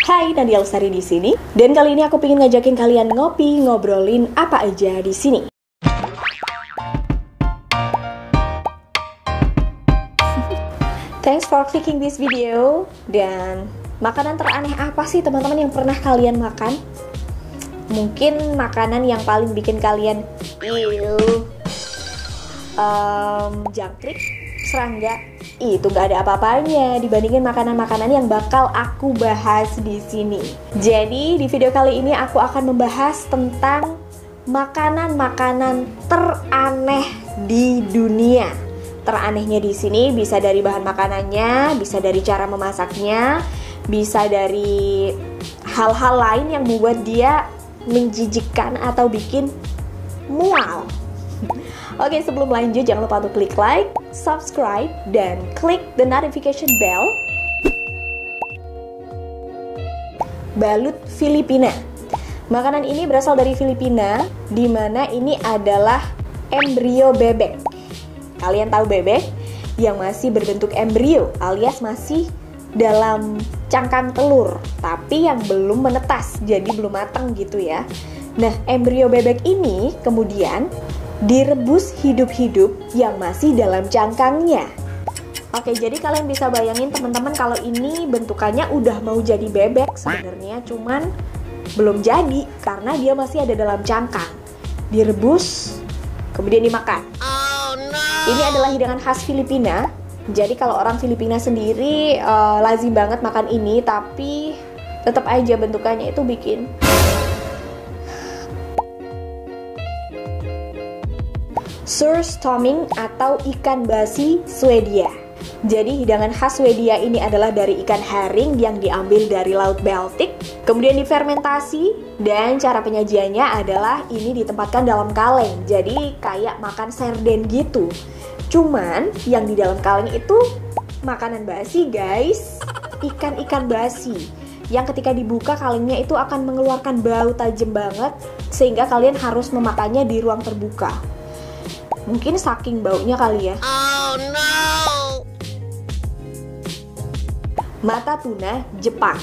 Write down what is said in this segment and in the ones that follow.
Hai, Nadia Lestari di sini. Dan kali ini aku pengen ngajakin kalian ngopi, ngobrolin apa aja di sini. Thanks for clicking this video. Dan makanan teraneh apa sih teman-teman yang pernah kalian makan? Mungkin makanan yang paling bikin kalian jangkrik, serangga, itu gak ada apa-apanya dibandingin makanan-makanan yang bakal aku bahas di sini. Jadi di video kali ini aku akan membahas tentang makanan-makanan teraneh di dunia. Teranehnya di sini bisa dari bahan makanannya, bisa dari cara memasaknya, bisa dari hal-hal lain yang membuat dia menjijikkan atau bikin mual. Oke, sebelum lanjut jangan lupa untuk klik like, subscribe, dan klik the notification bell. Balut Filipina. Makanan ini berasal dari Filipina, di mana ini adalah embrio bebek. Kalian tahu bebek yang masih berbentuk embrio, alias masih dalam cangkang telur, tapi yang belum menetas, jadi belum matang gitu ya. Nah, embrio bebek ini kemudian direbus hidup-hidup yang masih dalam cangkangnya. Oke, jadi kalian bisa bayangin teman-teman kalau ini bentukannya udah mau jadi bebek sebenarnya, cuman belum jadi karena dia masih ada dalam cangkang. Direbus, kemudian dimakan. Oh, no. Ini adalah hidangan khas Filipina. Jadi kalau orang Filipina sendiri lazim banget makan ini, tapi tetap aja bentukannya itu bikin Surströmming atau ikan basi Swedia. Jadi hidangan khas Swedia ini adalah dari ikan herring yang diambil dari Laut Baltik, kemudian difermentasi, dan cara penyajiannya adalah ini ditempatkan dalam kaleng. Jadi kayak makan sarden gitu. Cuman yang di dalam kaleng itu makanan basi guys, ikan-ikan basi yang ketika dibuka kalengnya itu akan mengeluarkan bau tajam banget sehingga kalian harus memakannya di ruang terbuka. Mungkin saking baunya kali ya. Oh no. Mata tuna Jepang.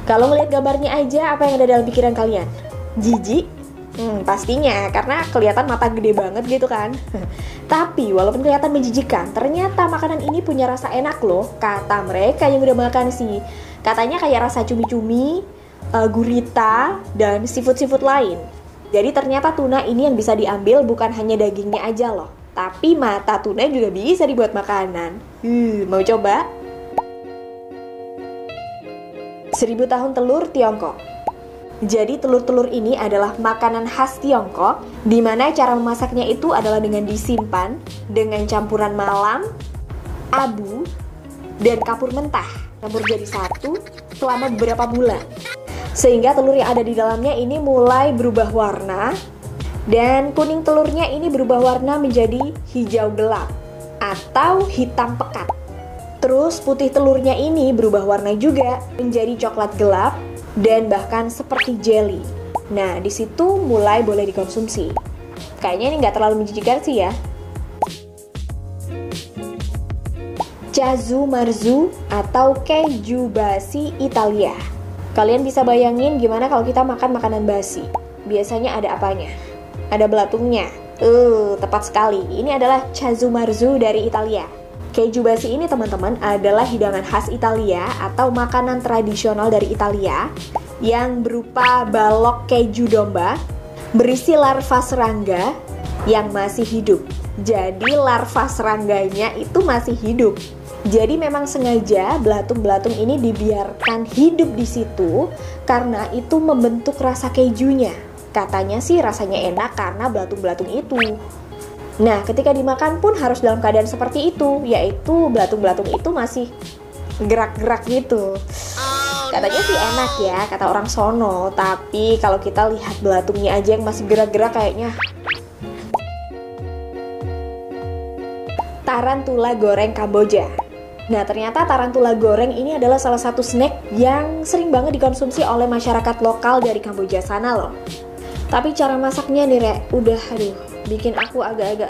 Kalau ngeliat gambarnya aja, apa yang ada dalam pikiran kalian? Jijik? Pastinya, karena kelihatan mata gede banget gitu kan. Tapi walaupun kelihatan menjijikkan, ternyata makanan ini punya rasa enak loh, kata mereka yang udah makan sih. Katanya kayak rasa cumi-cumi, gurita, dan seafood-seafood lain. Jadi ternyata tuna ini yang bisa diambil bukan hanya dagingnya aja loh, tapi mata tuna juga bisa dibuat makanan. Mau coba? 1000 tahun telur Tiongkok. Jadi telur-telur ini adalah makanan khas Tiongkok, di mana cara memasaknya itu adalah dengan disimpan dengan campuran malam, abu, dan kapur mentah, campur jadi satu selama beberapa bulan. Sehingga telur yang ada di dalamnya ini mulai berubah warna, dan kuning telurnya ini berubah warna menjadi hijau gelap atau hitam pekat. Terus putih telurnya ini berubah warna juga menjadi coklat gelap dan bahkan seperti jelly. Nah, di situ mulai boleh dikonsumsi. Kayaknya ini nggak terlalu menjijikan sih ya. Casu marzu atau keju basi Italia. Kalian bisa bayangin gimana kalau kita makan makanan basi. Biasanya ada apanya? Ada belatungnya. Tepat sekali. Ini adalah casu marzu dari Italia. Keju basi ini teman-teman adalah hidangan khas Italia atau makanan tradisional dari Italia yang berupa balok keju domba berisi larva serangga yang masih hidup. Jadi larva serangganya itu masih hidup. Jadi memang sengaja belatung-belatung ini dibiarkan hidup di situ karena itu membentuk rasa kejunya. Katanya sih rasanya enak karena belatung-belatung itu. Nah, ketika dimakan pun harus dalam keadaan seperti itu, yaitu belatung-belatung itu masih gerak-gerak gitu. Katanya sih enak ya, kata orang sono. Tapi kalau kita lihat belatungnya aja yang masih gerak-gerak kayaknya. Tarantula goreng Kamboja. Nah, ternyata tarantula goreng ini adalah salah satu snack yang sering banget dikonsumsi oleh masyarakat lokal dari Kamboja sana loh. Tapi cara masaknya nih, Rek, bikin aku agak-agak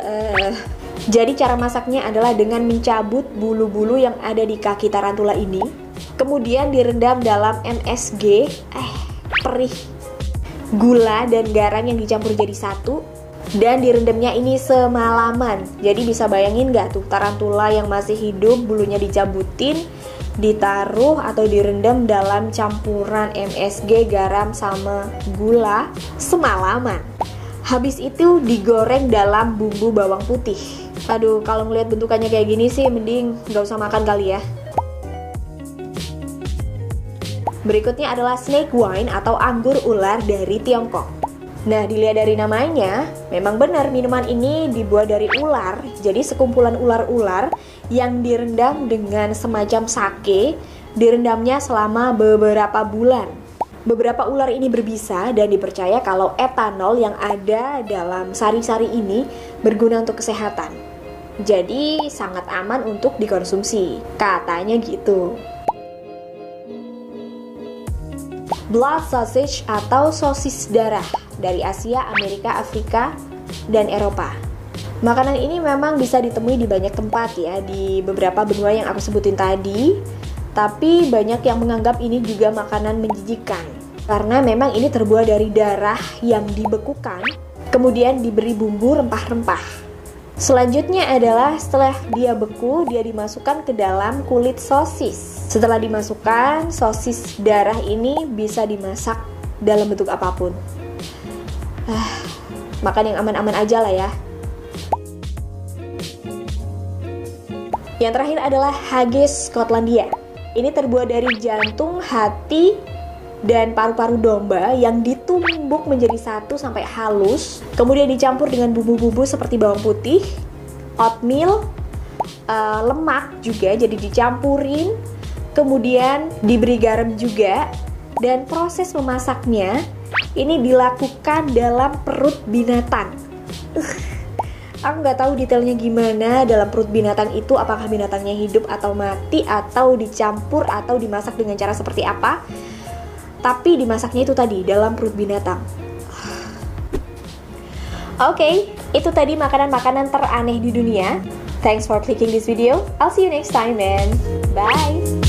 Jadi cara masaknya adalah dengan mencabut bulu-bulu yang ada di kaki tarantula ini. kemudian direndam dalam MSG, perih, gula dan garam yang dicampur jadi satu, dan direndamnya ini semalaman. Jadi bisa bayangin gak tuh, tarantula yang masih hidup, bulunya dicabutin, ditaruh atau direndam dalam campuran MSG, garam, sama gula semalaman. Habis itu digoreng dalam bumbu bawang putih. Aduh, kalau ngeliat bentukannya kayak gini sih mending gak usah makan kali ya. Berikutnya adalah snake wine atau anggur ular dari Tiongkok. Nah, dilihat dari namanya, memang benar minuman ini dibuat dari ular. Jadi sekumpulan ular-ular yang direndam dengan semacam sake, direndamnya selama beberapa bulan. Beberapa ular ini berbisa dan dipercaya kalau etanol yang ada dalam sari-sari ini berguna untuk kesehatan. Jadi sangat aman untuk dikonsumsi, katanya gitu. Blood sausage atau sosis darah dari Asia, Amerika, Afrika, dan Eropa. Makanan ini memang bisa ditemui di banyak tempat ya, di beberapa benua yang aku sebutin tadi. Tapi banyak yang menganggap ini juga makanan menjijikan, karena memang ini terbuat dari darah yang dibekukan, kemudian diberi bumbu rempah-rempah. Selanjutnya adalah setelah dia beku, dia dimasukkan ke dalam kulit sosis. Setelah dimasukkan, sosis darah ini bisa dimasak dalam bentuk apapun. Makan yang aman-aman aja lah ya. Yang terakhir adalah haggis Skotlandia. Ini terbuat dari jantung, hati, dan paru-paru domba yang ditumbuk menjadi satu sampai halus, kemudian dicampur dengan bumbu-bumbu seperti bawang putih, oatmeal, lemak juga jadi dicampurin, kemudian diberi garam juga, dan proses memasaknya ini dilakukan dalam perut binatang. Aku nggak tahu detailnya gimana dalam perut binatang itu, apakah binatangnya hidup atau mati, atau dicampur atau dimasak dengan cara seperti apa. Tapi dimasaknya itu tadi dalam perut binatang. Oke, itu tadi makanan-makanan teraneh di dunia. Thanks for clicking this video. I'll see you next time, man. Bye.